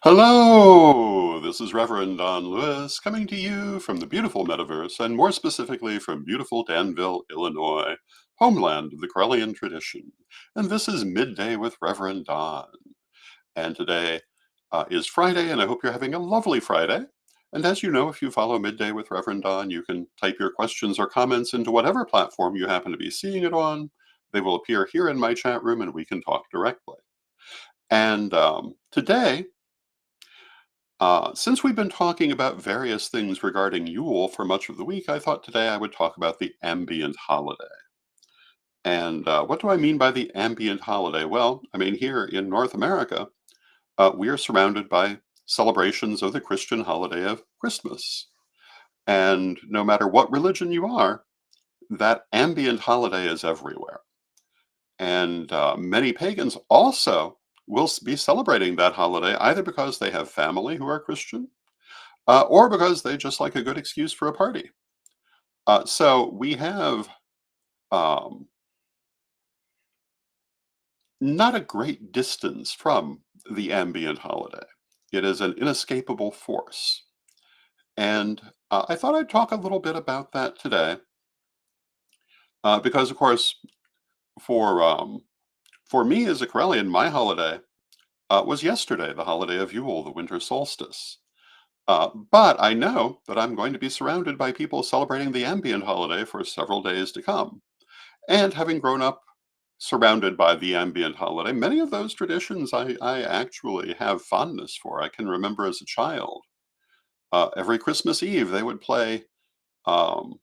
Hello, this is Reverend Don Lewis coming to you from the beautiful metaverse, and more specifically from beautiful Danville, Illinois, homeland of the Corellian tradition. And this is Midday with Reverend Don. And today is Friday, and I hope you're having a lovely Friday. And as you know, if you follow Midday with Reverend Don, you can type your questions or comments into whatever platform you happen to be seeing it on. They will appear here in my chat room, and we can talk directly. And today, since we've been talking about various things regarding Yule for much of the week, I thought today I would talk about the ambient holiday. And what do I mean by the ambient holiday? Well, I mean, here in North America, we are surrounded by celebrations of the Christian holiday of Christmas. And no matter what religion you are, that ambient holiday is everywhere. And many pagans also will be celebrating that holiday either because they have family who are Christian or because they just like a good excuse for a party. So we have um, not a great distance from the ambient holiday. It is an inescapable force. And I thought I'd talk a little bit about that today because, of course, for, um, for me as a Corellian, my holiday was yesterday, the holiday of Yule, the winter solstice. But I know that I'm going to be surrounded by people celebrating the ambient holiday for several days to come. And having grown up surrounded by the ambient holiday, many of those traditions I actually have fondness for. I can remember as a child, every Christmas Eve, they would play um,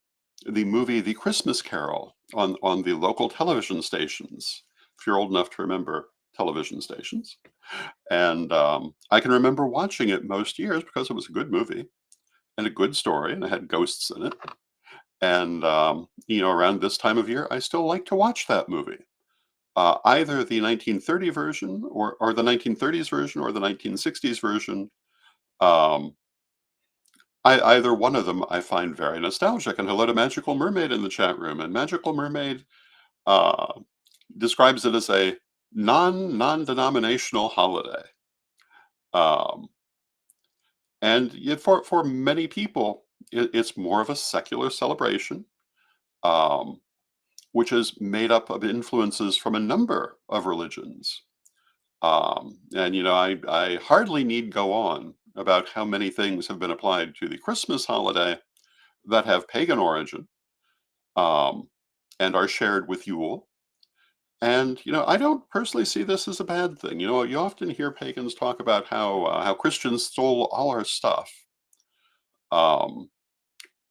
the movie The Christmas Carol on the local television stations, if you're old enough to remember television stations. And I can remember watching it most years because it was a good movie and a good story, and it had ghosts in it. And, around this time of year, I still like to watch that movie. Either the 1930 version or the 1930s version or the 1960s version. Um, either one of them I find very nostalgic. And hello to Magical Mermaid in the chat room. And Magical Mermaid uh, describes it as a non-denominational holiday. Um, and yet for many people, it's more of a secular celebration, um, which is made up of influences from a number of religions. And I hardly need go on about how many things have been applied to the Christmas holiday that have pagan origin um, and are shared with Yule. And I don't personally see this as a bad thing. You often hear pagans talk about how Christians stole all our stuff, um,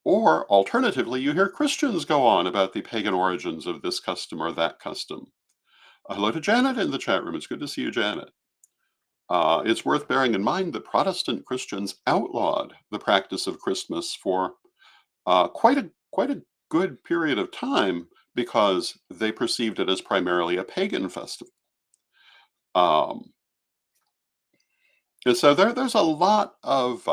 or alternatively, you hear Christians go on about the pagan origins of this custom or that custom. Hello to Janet in the chat room. It's good to see you, Janet. It's worth bearing in mind that Protestant Christians outlawed the practice of Christmas for quite a good period of time because they perceived it as primarily a pagan festival. Um, and so there's a lot of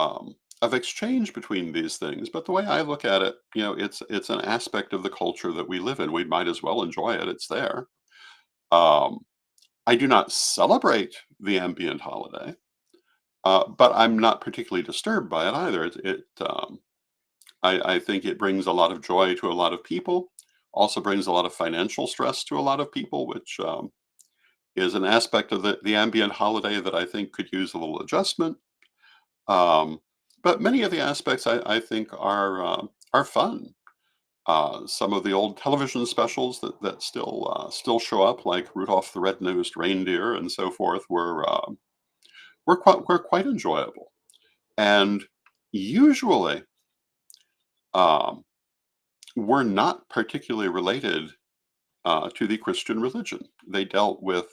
exchange between these things. But the way I look at it, it's an aspect of the culture that we live in. We might as well enjoy it. It's there. Um, I do not celebrate the ambient holiday. But I'm not particularly disturbed by it either. I think it brings a lot of joy to a lot of people. Also brings a lot of financial stress to a lot of people, which is an aspect of the ambient holiday that I think could use a little adjustment. Um, but many of the aspects I think are fun. Some of the old television specials that still show up, like Rudolph the Red-Nosed Reindeer and so forth, were quite enjoyable. And usually um, were not particularly related to the Christian religion. They dealt with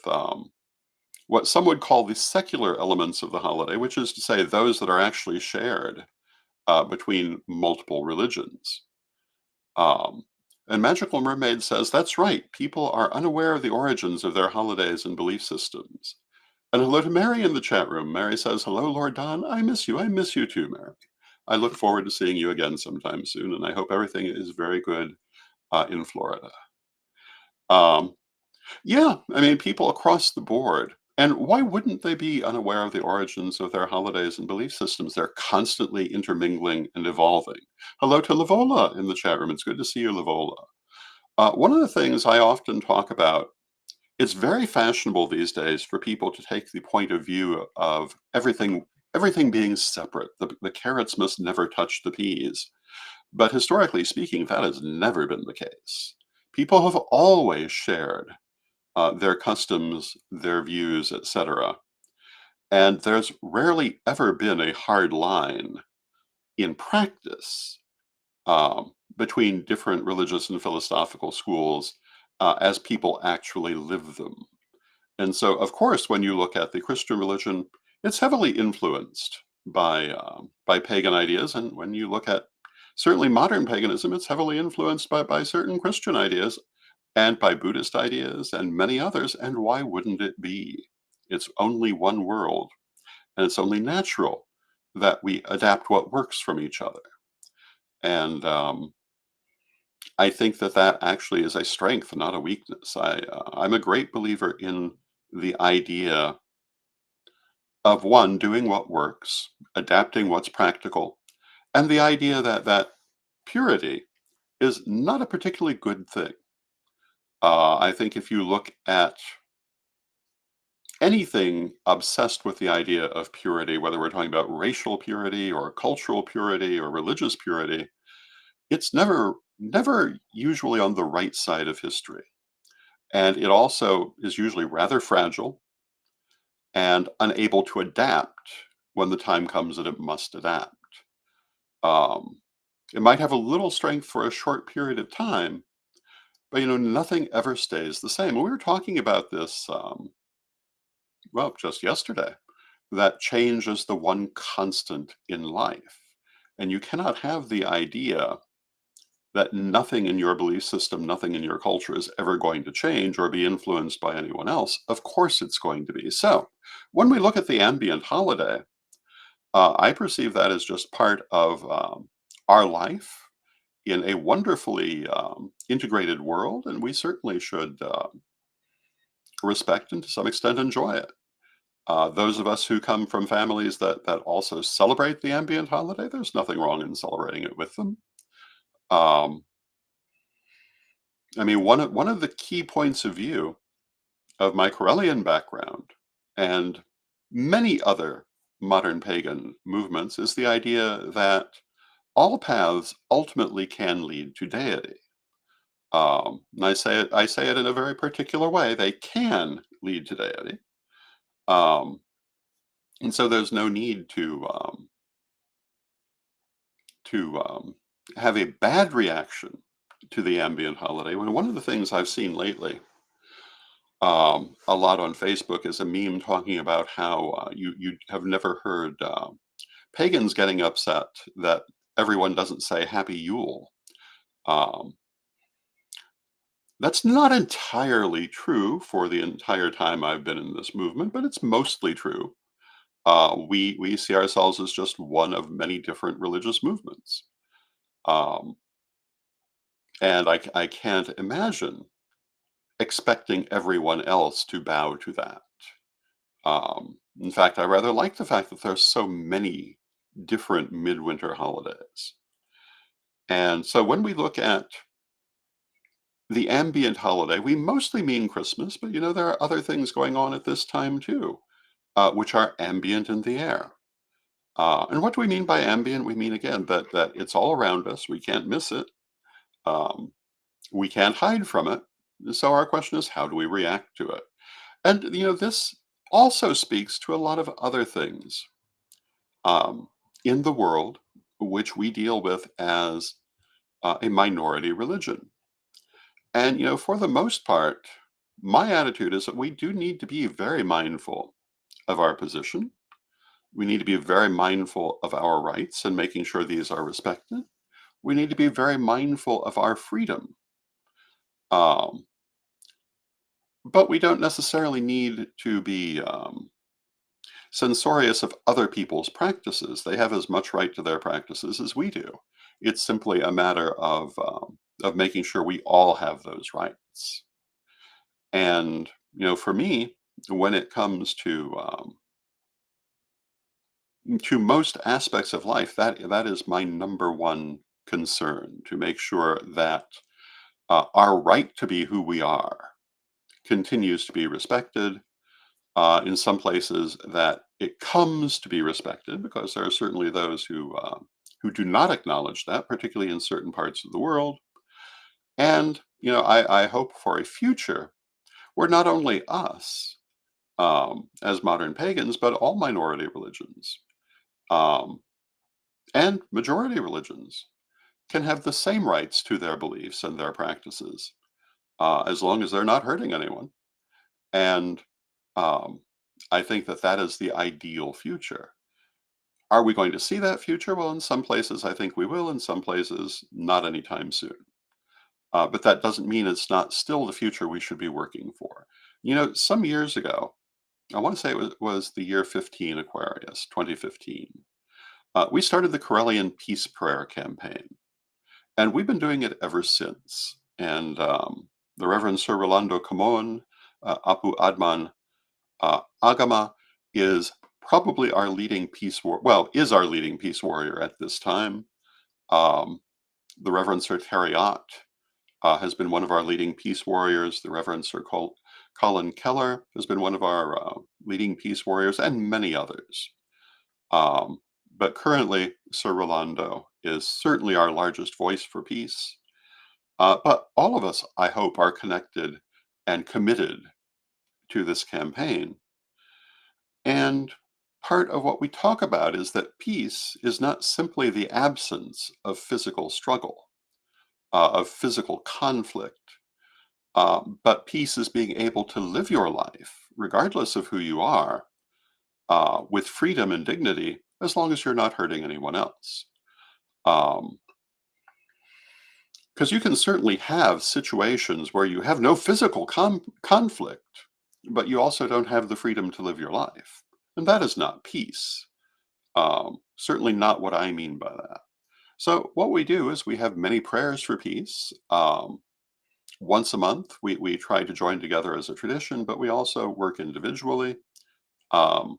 what some would call the secular elements of the holiday, which is to say those that are actually shared between multiple religions. Um, and Magical Mermaid says that's right. People are unaware of the origins of their holidays and belief systems. And hello to Mary in the chat room. Mary says, "Hello, Lord Don. I miss you. I miss you too, Mary. I look forward to seeing you again sometime soon, and I hope everything is very good in Florida." Um, yeah, I mean, people across the board. And why wouldn't they be unaware of the origins of their holidays and belief systems? They're constantly intermingling and evolving. Hello to Lavola in the chat room. It's good to see you, Lavola. One of the things I often talk about, it's very fashionable these days for people to take the point of view of everything being separate. The carrots must never touch the peas. But historically speaking, that has never been the case. People have always shared their customs, their views, etc. And there's rarely ever been a hard line in practice between different religious and philosophical schools as people actually live them. And so, of course, when you look at the Christian religion, it's heavily influenced by pagan ideas. And when you look at certainly modern paganism, it's heavily influenced by certain Christian ideas and by Buddhist ideas and many others. And why wouldn't it be? It's only one world, and it's only natural that we adapt what works from each other. And I think that that actually is a strength, not a weakness. I'm a great believer in the idea of one doing what works, adapting what's practical, and the idea that purity is not a particularly good thing. I think if you look at anything obsessed with the idea of purity, whether we're talking about racial purity or cultural purity or religious purity, it's never usually on the right side of history. And it also is usually rather fragile and unable to adapt when the time comes that it must adapt. Um, it might have a little strength for a short period of time, but nothing ever stays the same. And we were talking about this, well, just yesterday, that change is the one constant in life. And you cannot have the idea that nothing in your belief system, nothing in your culture is ever going to change or be influenced by anyone else. Of course, it's going to be. So, when we look at the ambient holiday, I perceive that as just part of our life in a wonderfully integrated world, and we certainly should respect and to some extent enjoy it. Those of us who come from families that also celebrate the ambient holiday, there's nothing wrong in celebrating it with them. Um, I mean, one of the key points of view of my Corellian background and many other modern pagan movements is the idea that all paths ultimately can lead to deity. And I say it in a very particular way. They can lead to deity, um, and so there's no need to have a bad reaction to the ambient holiday. When one of the things I've seen lately a lot on Facebook is a meme talking about how you have never heard pagans getting upset that everyone doesn't say Happy Yule. Um, that's not entirely true for the entire time I've been in this movement, but it's mostly true. We see ourselves as just one of many different religious movements, um, and I can't imagine expecting everyone else to bow to that. In fact, I rather like the fact that there's so many different midwinter holidays. And so when we look at the ambient holiday, we mostly mean Christmas, but there are other things going on at this time too, which are ambient in the air. And what do we mean by ambient? We mean again that it's all around us. We can't miss it. Um, we can't hide from it. So our question is, how do we react to it? And this also speaks to a lot of other things um, in the world, which we deal with as a minority religion. And, for the most part, my attitude is that we do need to be very mindful of our position. We need to be very mindful of our rights and making sure these are respected. We need to be very mindful of our freedom. Um, but we don't necessarily need to be censorious of other people's practices. They have as much right to their practices as we do. It's simply a matter of making sure we all have those rights. And for me, when it comes to most aspects of life, that is my number one concern, to make sure that our right to be who we are continues to be respected. In some places, that it comes to be respected, because there are certainly those who do not acknowledge that, particularly in certain parts of the world. And I hope for a future where not only us, as modern pagans, but all minority religions, um, and majority religions can have the same rights to their beliefs and their practices, as long as they're not hurting anyone. And um, I think that that is the ideal future. Are we going to see that future? Well, in some places, I think we will. In some places, not anytime soon. But that doesn't mean it's not still the future we should be working for. Some years ago, I want to say it was the year 15 Aquarius, 2015. We started the Corellian Peace Prayer campaign, and we've been doing it ever since. And the Reverend Sir Rolando Camon, Apu Adman Agama, is probably our leading is our leading peace warrior at this time. Um, the Reverend Sir Terriot has been one of our leading peace warriors. The Reverend Sir Colin Keller has been one of our leading peace warriors, and many others. Um, but currently, Sir Rolando is certainly our largest voice for peace. But all of us, I hope, are connected and committed to this campaign. And part of what we talk about is that peace is not simply the absence of physical struggle, of physical conflict, but peace is being able to live your life, regardless of who you are, with freedom and dignity, as long as you're not hurting anyone else. Because you can certainly have situations where you have no physical conflict, but you also don't have the freedom to live your life. And that is not peace. Certainly not what I mean by that. So, what we do is we have many prayers for peace. Once a month, we try to join together as a tradition, but we also work individually. Um,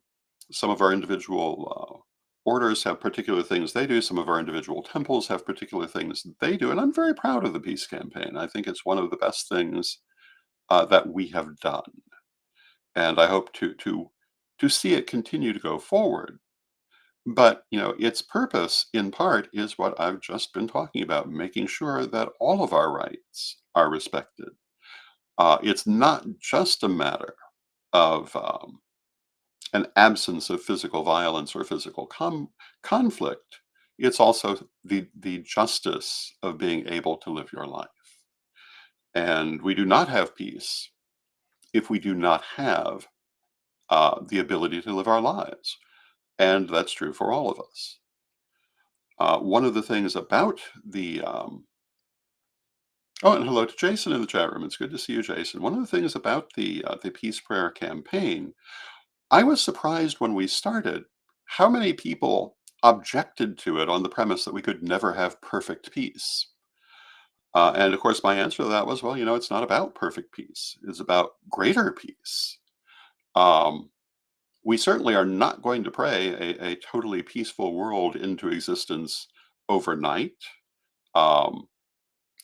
some of our individual orders have particular things they do. Some of our individual temples have particular things that they do. And I'm very proud of the peace campaign. I think it's one of the best things that we have done. And I hope to see it continue to go forward. But, its purpose in part is what I've just been talking about, making sure that all of our rights are respected. It's not just a matter of an absence of physical violence or physical conflict. It's also the justice of being able to live your life. And we do not have peace if we do not have the ability to live our lives. And that's true for all of us. One of the things about oh, and hello to Jason in the chat room. It's good to see you, Jason. One of the things about the Peace Prayer campaign, I was surprised when we started how many people objected to it on the premise that we could never have perfect peace. And of course, my answer to that was, well, it's not about perfect peace. It's about greater peace. Um, we certainly are not going to pray a totally peaceful world into existence overnight. Um,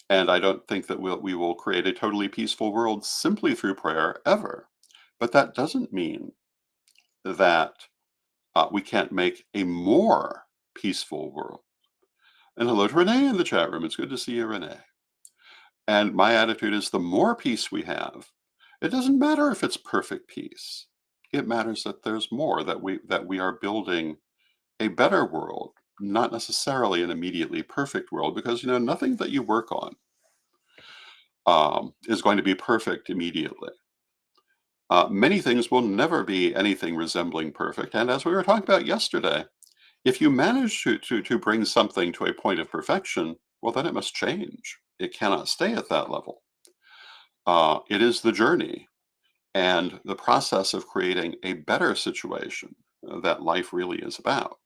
And I don't think that we will create a totally peaceful world simply through prayer ever. But that doesn't mean that we can't make a more peaceful world. And hello to Renee in the chat room. It's good to see you, Renee. And my attitude is the more peace we have, it doesn't matter if it's perfect peace. It matters that there's more, that we are building a better world, not necessarily an immediately perfect world, because nothing that you work on is going to be perfect immediately. Many things will never be anything resembling perfect. And as we were talking about yesterday, if you manage to bring something to a point of perfection, well, then it must change. It cannot stay at that level. It is the journey and the process of creating a better situation that life really is about.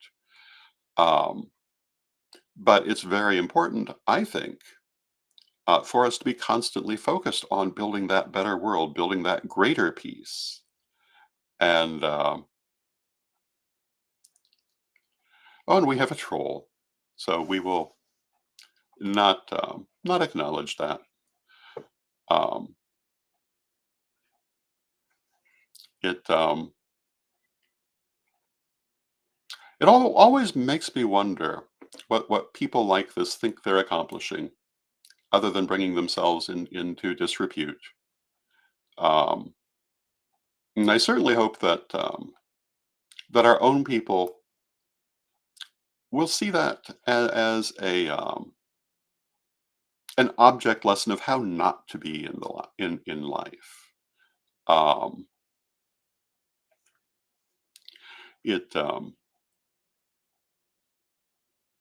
Um, but it's very important, I think, for us to be constantly focused on building that better world, building that greater peace. And oh, and we have a troll, so we will not acknowledge that. Um, it always makes me wonder what people like this think they're accomplishing, other than bringing themselves into disrepute. Um, and I certainly hope that our own people will see that as a an object lesson of how not to be in life. Um, it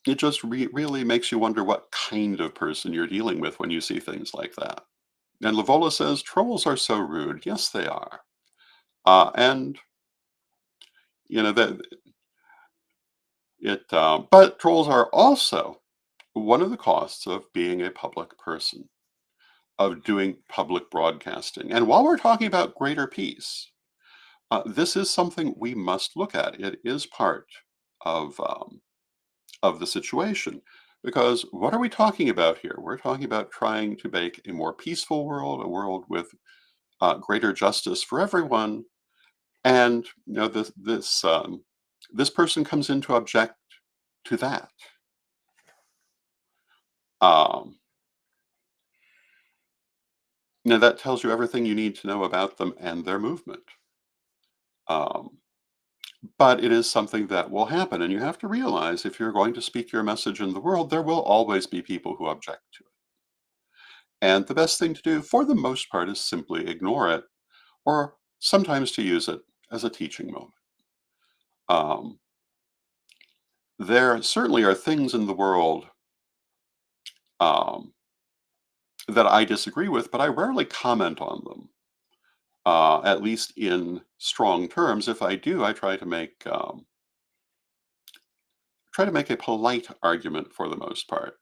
it just really makes you wonder what kind of person you're dealing with when you see things like that. And Lavola says trolls are so rude. Yes, they are. And you know that but trolls are also one of the costs of being a public person, of doing public broadcasting. And while we're talking about greater peace, this is something we must look at. It is part of the situation. Because what are we talking about here? We're talking about trying to make a more peaceful world, a world with greater justice for everyone. And this person comes in to object to that. Um, Now that tells you everything you need to know about them and their movement. Um, but it is something that will happen, and you have to realize if you're going to speak your message in the world, there will always be people who object to it. And the best thing to do, for the most part, is simply ignore it, or sometimes to use it as a teaching moment. Um, there certainly are things in the world um, that I disagree with, but I rarely comment on them. At least in strong terms. If I do, I try to make a polite argument for the most part,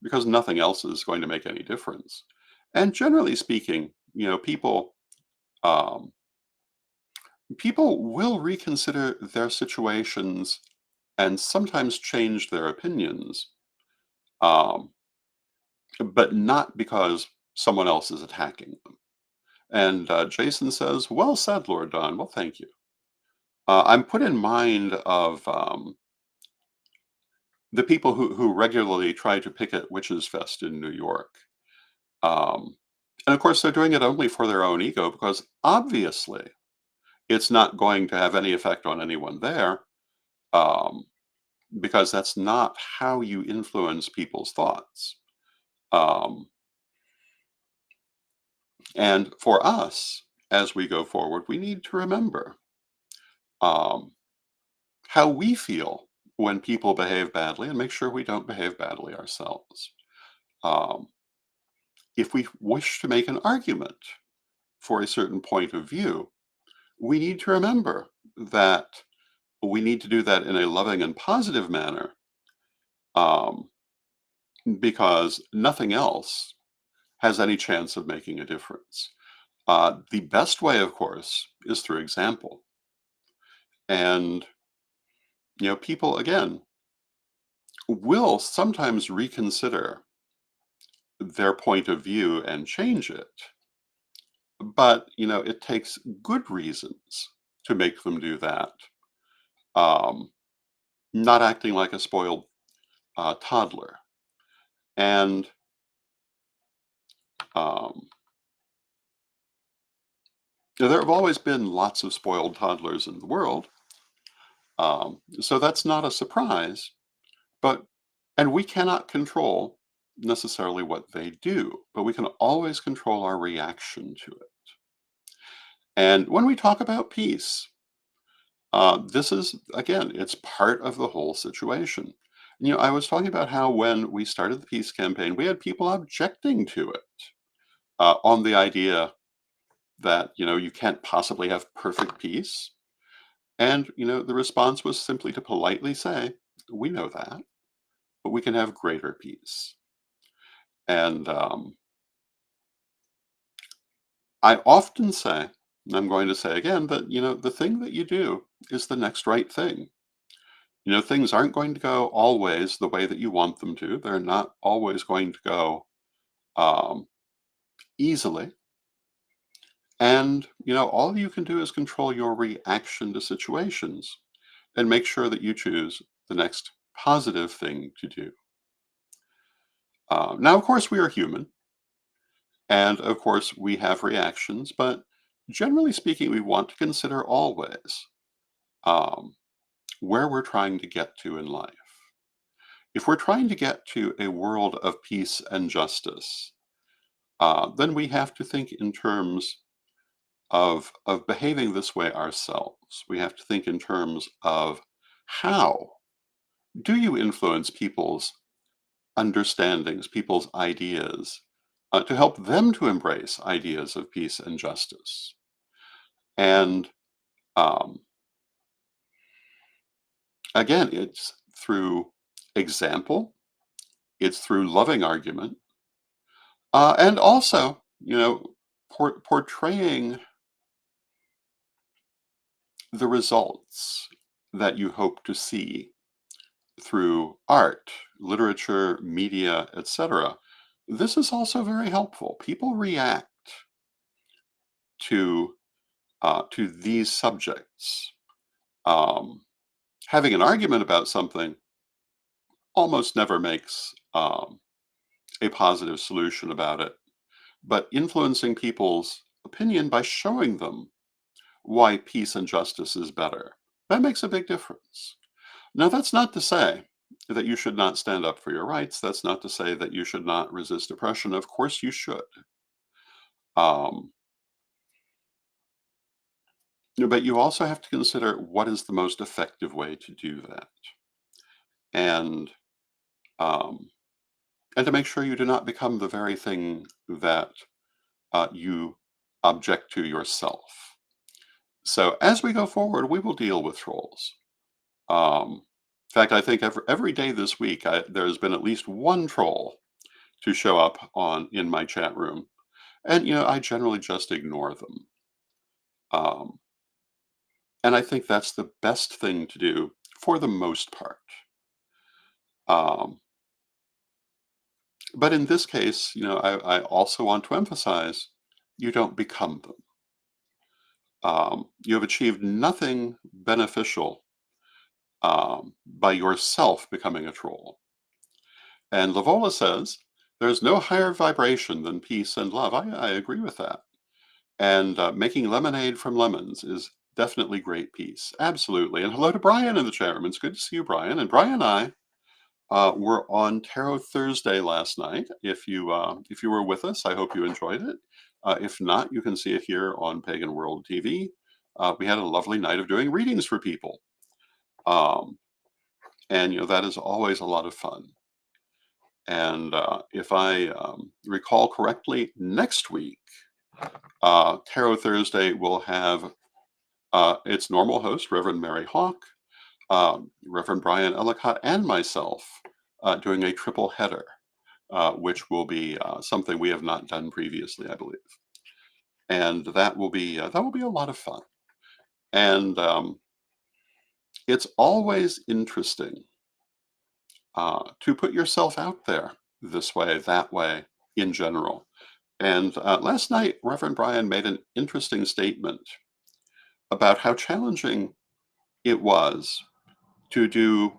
because nothing else is going to make any difference. And generally speaking, um, people will reconsider their situations and sometimes change their opinions, um, but not because someone else is attacking them. And Jason says, "Well said, Lord Don." Well, thank you. I'm put in mind of the people who regularly try to picket Witches Fest in New York. Um, and of course, they're doing it only for their own ego because obviously it's not going to have any effect on anyone there, um, because that's not how you influence people's thoughts. Um, and for us, as we go forward, we need to remember um, how we feel when people behave badly and make sure we don't behave badly ourselves. Um, if we wish to make an argument for a certain point of view, we need to remember that we need to do that in a loving and positive manner, um, because nothing else has any chance of making a difference. The best way, of course, is through example. And, people, again, will sometimes reconsider their point of view and change it. But, it takes good reasons to make them do that. Um, Not acting like a spoiled toddler. And um, there have always been lots of spoiled toddlers in the world, so that's not a surprise. But and we cannot control necessarily what they do, but we can always control our reaction to it. And when we talk about peace, this is again, it's part of the whole situation. I was talking about how when we started the peace campaign, we had people objecting to it on the idea that you can't possibly have perfect peace. And the response was simply to politely say, we know that, but we can have greater peace. And I often say And I'm going to say again that, the thing that you do is the next right thing. Things aren't going to go always the way that you want them to. They're not always going to go um, easily. And, all you can do is control your reaction to situations and make sure that you choose the next positive thing to do. Now, of course, we are human, and of course, we have reactions, but generally speaking, we want to consider always um, where we're trying to get to in life. If we're trying to get to a world of peace and justice, then we have to think in terms of behaving this way ourselves. We have to think in terms of how do you influence people's understandings, people's ideas, to help them to embrace ideas of peace and justice. And um, again, it's through example, it's through loving argument, and also, portraying the results that you hope to see through art, literature, media, etc. This is also very helpful. People react to to these subjects. Um, Having an argument about something almost never makes a positive solution about it, but influencing people's opinion by showing them why peace and justice is better, that makes a big difference. Now, that's not to say that you should not stand up for your rights. That's not to say that you should not resist oppression. Of course, you should. Um, but you also have to consider what is the most effective way to do that. And um, and to make sure you do not become the very thing that you object to yourself. So as we go forward, we will deal with trolls. In fact, I think every day this week, there's been at least one troll to show up on in my chat room, and I generally just ignore them. Um, and I think that's the best thing to do for the most part. Um, but in this case, I also want to emphasize you don't become them. You have achieved nothing beneficial by yourself becoming a troll. And Lavola says there's no higher vibration than peace and love. I agree with that. And making lemonade from lemons is definitely great peace. Absolutely. And hello to Brian in the chat room. It's good to see you, Brian. And Brian and I were on Tarot Thursday last night. If you were with us, I hope you enjoyed it. If not, you can see it here on Pagan World TV. We had a lovely night of doing readings for people. Um, and that is always a lot of fun. And if I recall correctly, next week, Tarot Thursday will have its normal host, Reverend Mary Hawk, Reverend Brian Ellicott, and myself doing a triple header, which will be something we have not done previously, I believe. And that will be a lot of fun. And it's always interesting to put yourself out there this way, that way, in general. And last night, Reverend Brian made an interesting statement about how challenging it was to do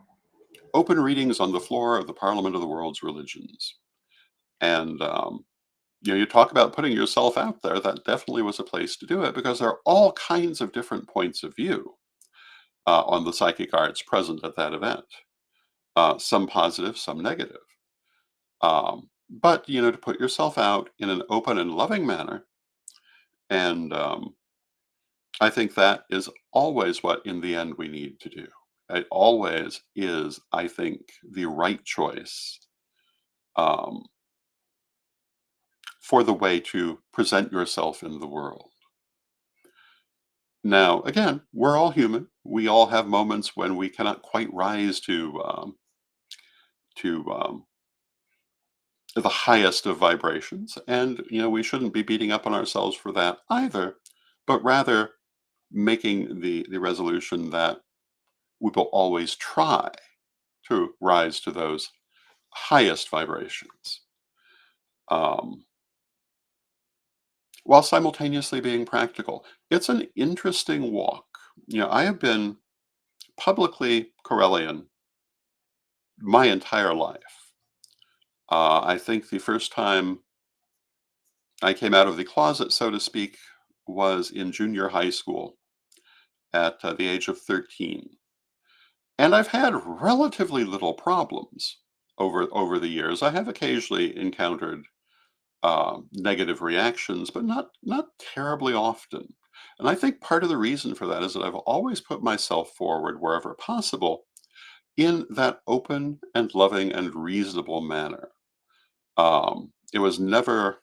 open readings on the floor of the Parliament of the World's Religions. And, you talk about putting yourself out there, that definitely was a place to do it because there are all kinds of different points of view on the psychic arts present at that event, some positive, some negative. But to put yourself out in an open and loving manner, and I think that is always what, in the end, we need to do. It always is, I think, the right choice um, for the way to present yourself in the world. Now, again, we're all human. We all have moments when we cannot quite rise to the highest of vibrations, and we shouldn't be beating up on ourselves for that either. but rather making the resolution that we will always try to rise to those highest vibrations, um, while simultaneously being practical. It's an interesting walk. I have been publicly Corellian my entire life. I think the first time I came out of the closet, so to speak, was in junior high school at the age of 13. And I've had relatively little problems over the years. I have occasionally encountered negative reactions, but not terribly often. And I think part of the reason for that is that I've always put myself forward wherever possible in that open and loving and reasonable manner. It was never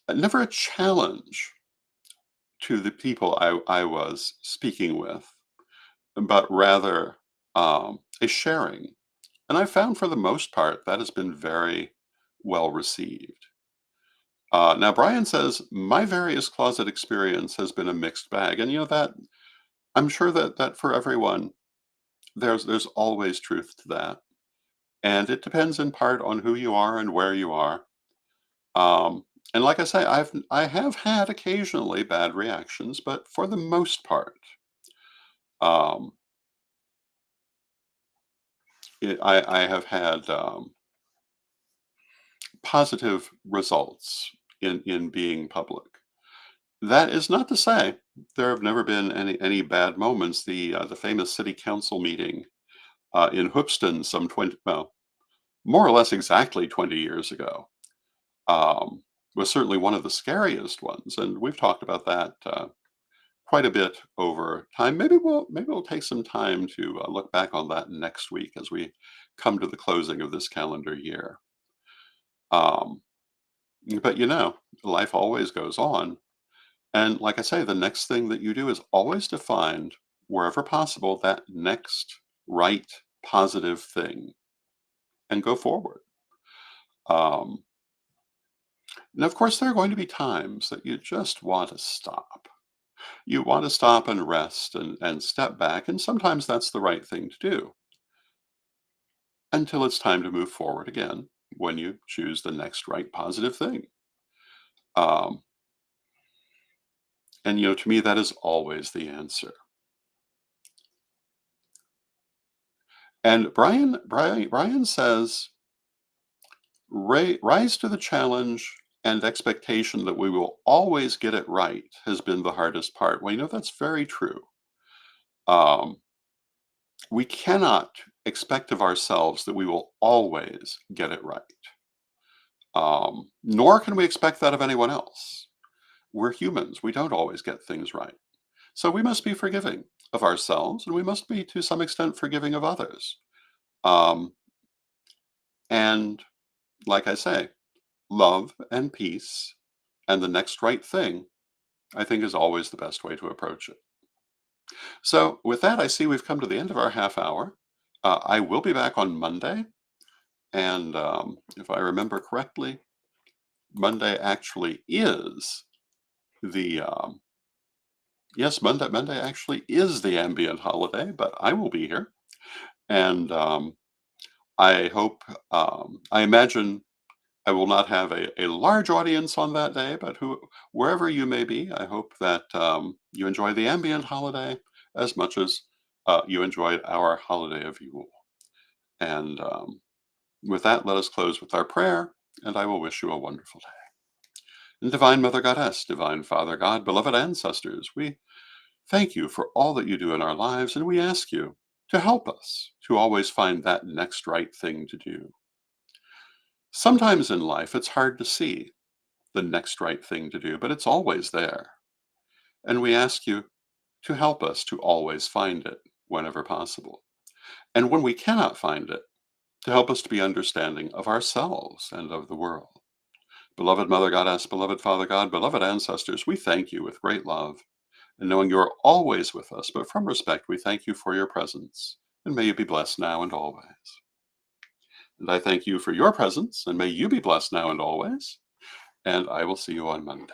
a challenge to the people I was speaking with, but rather a sharing. And I found for the most part that has been very well received. Now, Brian says, my various closet experience has been a mixed bag. And that I'm sure that for everyone, there's always truth to that. And it depends in part on who you are and where you are. And like I say, I have had occasionally bad reactions, but for the most part, um, I have had positive results in being public. That is not to say there have never been any bad moments. The famous city council meeting in Hoopston some 20, well, more or less exactly 20 years ago, um, was certainly one of the scariest ones, and we've talked about that quite a bit over time. Maybe we'll take some time to look back on that next week as we come to the closing of this calendar year. Um, but life always goes on. And like I say, the next thing that you do is always to find, wherever possible, that next right positive thing and go forward. Um, and of course, there are going to be times that you just want to stop. You want to stop and rest and step back. And sometimes that's the right thing to do until it's time to move forward again when you choose the next right positive thing. Um, and to me, that is always the answer. And Brian says, rise to the challenge and expectation that we will always get it right has been the hardest part. Well, that's very true. Um, we cannot expect of ourselves that we will always get it right. Nor can we expect that of anyone else. We're humans. We don't always get things right. So we must be forgiving of ourselves, and we must be, to some extent, forgiving of others. Um, and like I say, love and peace and the next right thing, I think, is always the best way to approach it. So, with that, I see we've come to the end of our half hour. I will be back on Monday. And if I remember correctly, Monday actually is the, yes, Monday actually is the ambient holiday, but I will be here. And I hope, I imagine I will not have a large audience on that day, but wherever you may be, I hope that you enjoy the ambient holiday as much as you enjoyed our holiday of Yule. And with that, let us close with our prayer, and I will wish you a wonderful day. And Divine Mother Goddess, Divine Father God, beloved ancestors, we thank you for all that you do in our lives, and we ask you to help us to always find that next right thing to do. Sometimes in life, it's hard to see the next right thing to do, but it's always there. And we ask you to help us to always find it whenever possible. And when we cannot find it, to help us to be understanding of ourselves and of the world. Beloved Mother Goddess, beloved Father God, beloved ancestors, we thank you with great love, and knowing you are always with us, but from respect, we thank you for your presence, and may you be blessed now and always. And I thank you for your presence, and may you be blessed now and always, and I will see you on Monday.